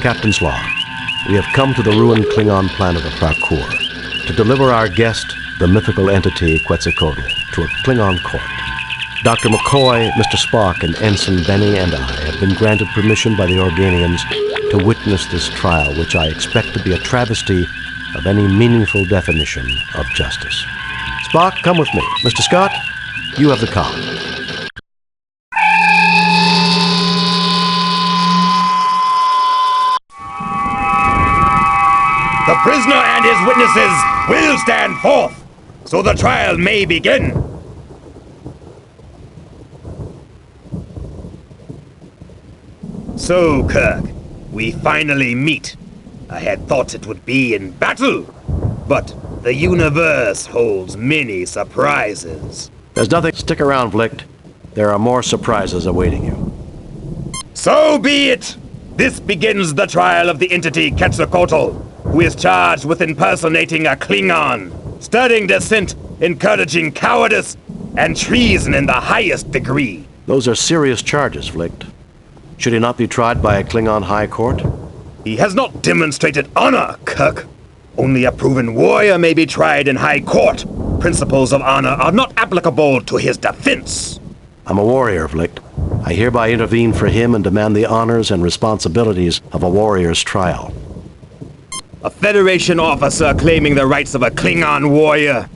Captain's log. We have come to the ruined Klingon planet of Rakor to deliver our guest, the mythical entity Quetzalcoatl, to a Klingon court. Dr. McCoy, Mr. Spock, and Ensign Benny and I have been granted permission by the Organians to witness this trial, which I expect to be a travesty of any meaningful definition of justice. Spock, come with me. Mr. Scott, you have the comm. The prisoner and his witnesses will stand forth, so the trial may begin. So, Kirk, we finally meet. I had thought it would be in battle, but the universe holds many surprises. There's nothing. Stick around, Vlicht. There are more surprises awaiting you. So be it! This begins the trial of the entity Quetzalcoatl, who is charged with impersonating a Klingon, stirring dissent, encouraging cowardice, and treason in the highest degree. Those are serious charges, Vlicht. Should he not be tried by a Klingon high court? He has not demonstrated honor, Kirk. Only a proven warrior may be tried in high court. Principles of honor are not applicable to his defense. I'm a warrior, Vlicht. I hereby intervene for him and demand the honors and responsibilities of a warrior's trial. A Federation officer claiming the rights of a Klingon warrior?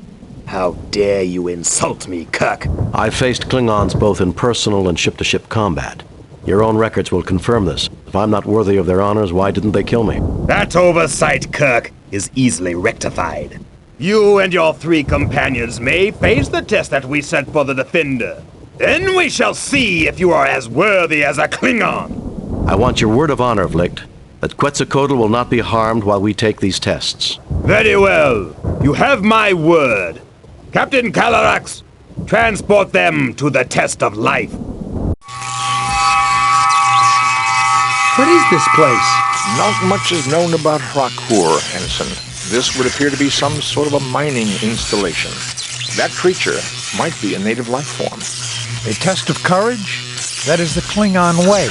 How dare you insult me, Kirk? I've faced Klingons both in personal and ship-to-ship combat. Your own records will confirm this. If I'm not worthy of their honors, why didn't they kill me? That oversight, Kirk, is easily rectified. You and your 3 companions may face the test that we set for the Defender. Then we shall see if you are as worthy as a Klingon. I want your word of honor, Vlicht, that Quetzalcoatl will not be harmed while we take these tests. Very well. You have my word. Captain Calarax, transport them to the test of life. What is this place? Not much is known about Rakor, Ensign. This would appear to be some sort of a mining installation. That creature might be a native life form. A test of courage? That is the Klingon way.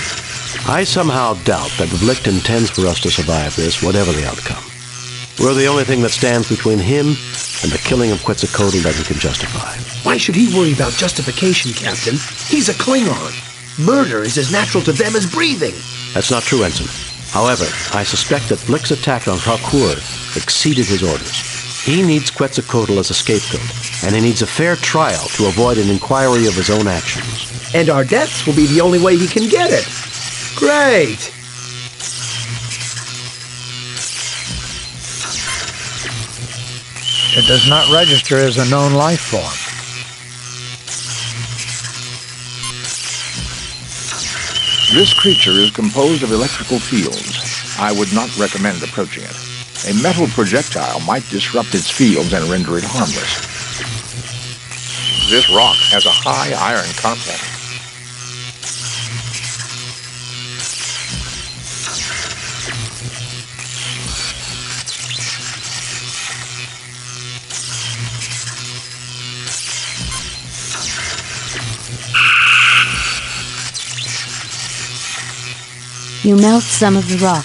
I somehow doubt that Vlicht intends for us to survive this, whatever the outcome. We're the only thing that stands between him and the killing of Quetzalcoatl that he can justify. Why should he worry about justification, Captain? He's a Klingon. Murder is as natural to them as breathing. That's not true, Ensign. However, I suspect that Vlicht's attack on Rakor exceeded his orders. He needs Quetzalcoatl as a scapegoat, and he needs a fair trial to avoid an inquiry of his own actions. And our deaths will be the only way he can get it. Great! It does not register as a known life form. This creature is composed of electrical fields. I would not recommend approaching it. A metal projectile might disrupt its fields and render it harmless. This rock has a high iron content. You melt some of the rock.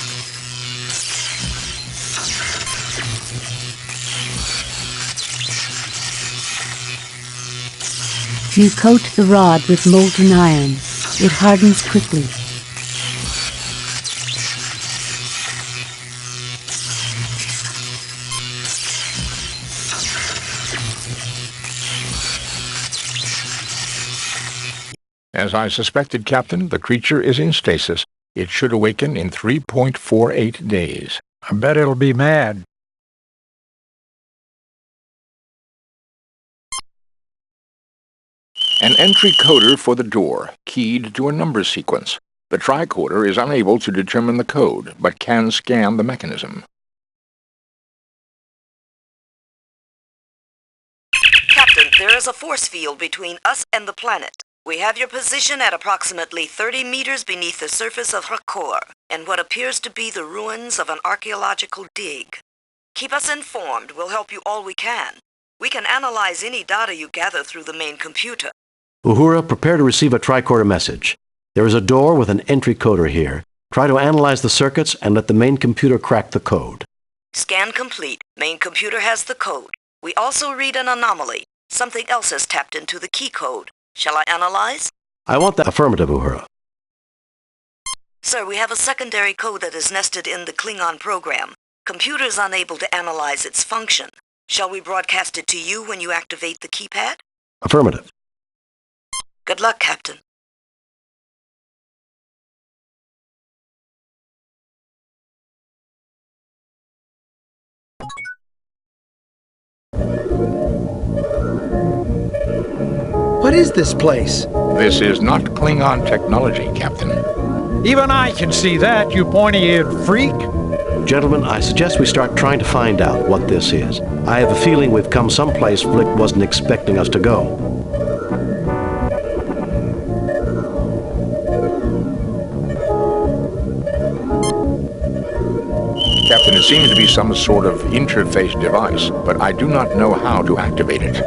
You coat the rod with molten iron. It hardens quickly. As I suspected, Captain, the creature is in stasis. It should awaken in 3.48 days. I bet it'll be mad. An entry coder for the door, keyed to a number sequence. The tricorder is unable to determine the code, but can scan the mechanism. Captain, there is a force field between us and the planet. We have your position at approximately 30 meters beneath the surface of Rakor, and what appears to be the ruins of an archaeological dig. Keep us informed. We'll help you all we can. We can analyze any data you gather through the main computer. Uhura, prepare to receive a tricorder message. There is a door with an entry coder here. Try to analyze the circuits and let the main computer crack the code. Scan complete. Main computer has the code. We also read an anomaly. Something else has tapped into the key code. Shall I analyze? I want that. Affirmative, Uhura. Sir, we have a secondary code that is nested in the Klingon program. Computer is unable to analyze its function. Shall we broadcast it to you when you activate the keypad? Affirmative. Good luck, Captain. What is this place? This is not Klingon technology, Captain. Even I can see that, you pointy-eared freak. Gentlemen, I suggest we start trying to find out what this is. I have a feeling we've come someplace Flick wasn't expecting us to go. Captain, it seems to be some sort of interface device, but I do not know how to activate it.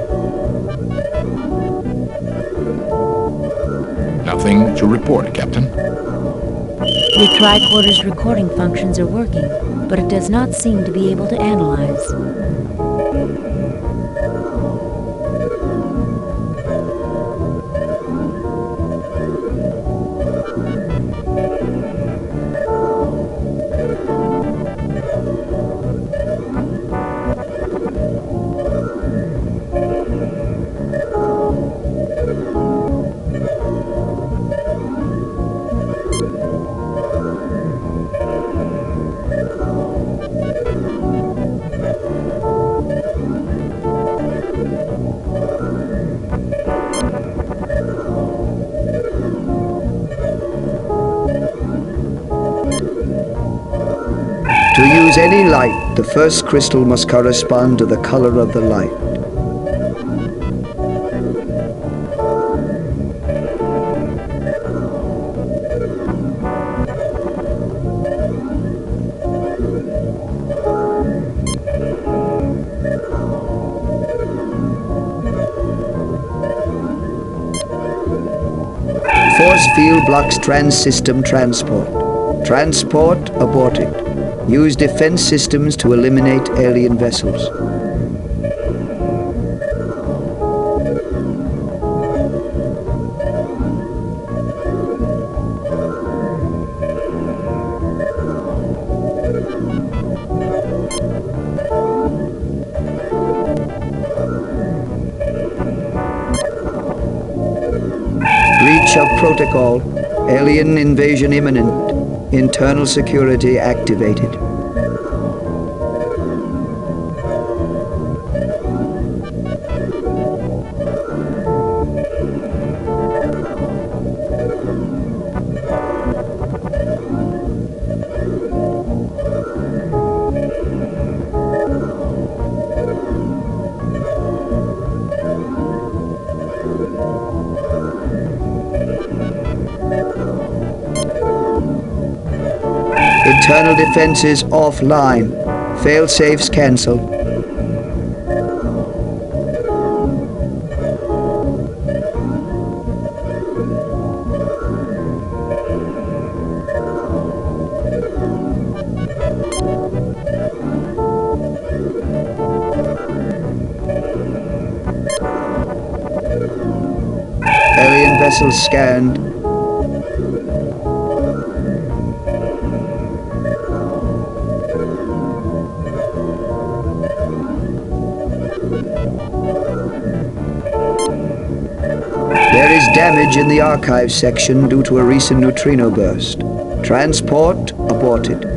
Nothing to report, Captain. Your tricorder's recording functions are working, but it does not seem to be able to analyze. To use any light, the first crystal must correspond to the color of the light. Force field blocks trans-system transport. Transport aborted. Use defense systems to eliminate alien vessels. Breach of protocol. Alien invasion imminent. Internal security activated. Internal defenses offline. Fail-safes cancelled. Alien vessels scanned. There is damage in the archive section due to a recent neutrino burst. Transport aborted.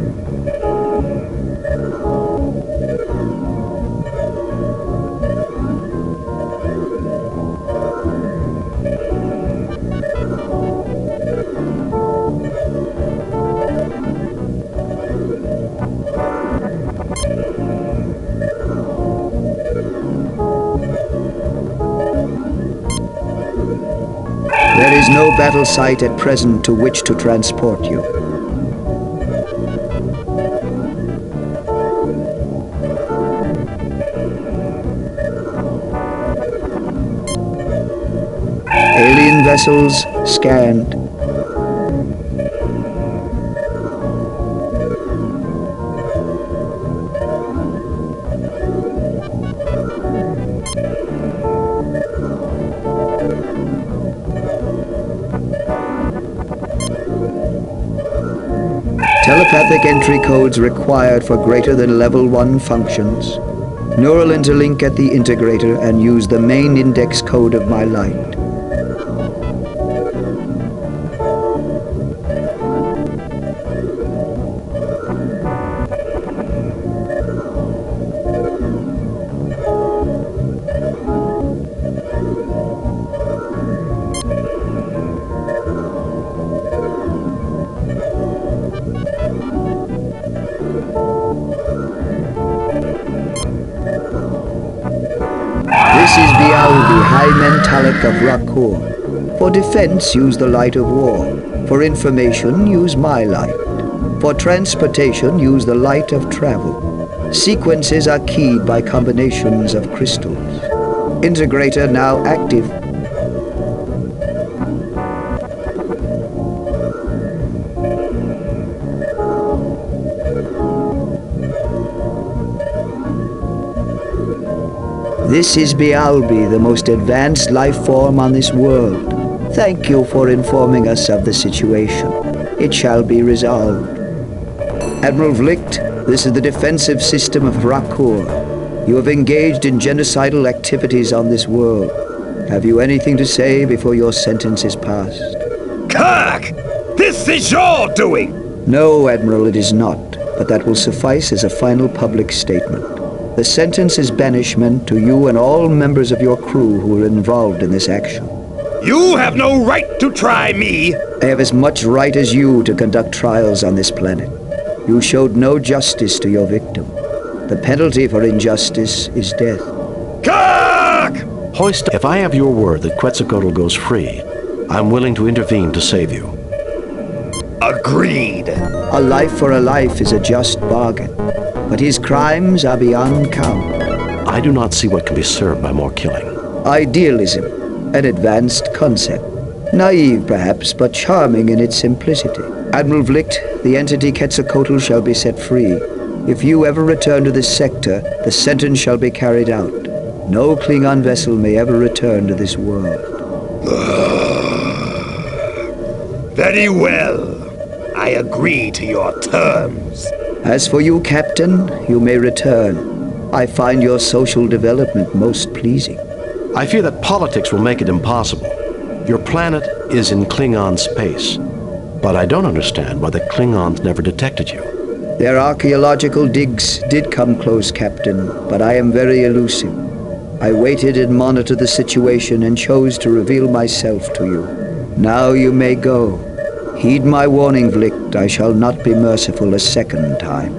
There is no battle site at present to which to transport you. Alien vessels scanned. Telepathic entry codes required for greater than level 1 functions. Neural interlink at the integrator and use the main index code of my light. This is Bialbi, High Mentalic of Rakur. For defense, use the light of war. For information, use my light. For transportation, use the light of travel. Sequences are keyed by combinations of crystals. Integrator now active. This is Bialbi, the most advanced life form on this world. Thank you for informing us of the situation. It shall be resolved. Admiral Vlicht, this is the defensive system of Rakur. You have engaged in genocidal activities on this world. Have you anything to say before your sentence is passed? Kirk! This is your doing! No, Admiral, it is not. But that will suffice as a final public statement. The sentence is banishment to you and all members of your crew who were involved in this action. You have no right to try me! I have as much right as you to conduct trials on this planet. You showed no justice to your victim. The penalty for injustice is death. Kirk! Hoist, if I have your word that Quetzalcoatl goes free, I'm willing to intervene to save you. Agreed. A life for a life is a just bargain. But his crimes are beyond count. I do not see what can be served by more killing. Idealism, an advanced concept. Naive, perhaps, but charming in its simplicity. Admiral Vlicht, the entity Quetzalcoatl shall be set free. If you ever return to this sector, the sentence shall be carried out. No Klingon vessel may ever return to this world. Very well. I agree to your terms. As for you, Captain, you may return. I find your social development most pleasing. I fear that politics will make it impossible. Your planet is in Klingon space, but I don't understand why the Klingons never detected you. Their archaeological digs did come close, Captain, but I am very elusive. I waited and monitored the situation and chose to reveal myself to you. Now you may go. Heed my warning, Vlicht. I shall not be merciful a second time.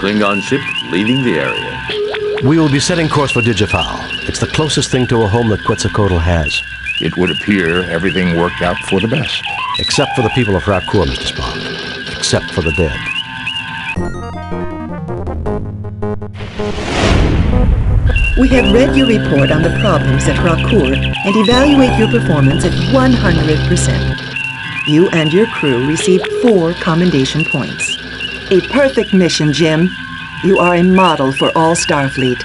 Klingon ship leaving the area. We will be setting course for Gefiederte. It's the closest thing to a home that Quetzalcoatl has. It would appear everything worked out for the best. Except for the people of Rakur, Mr. Spock. Except for the dead. We have read your report on the problems at Rakur and evaluate your performance at 100%. You and your crew received 4 commendation points. A perfect mission, Jim. You are a model for all Starfleet.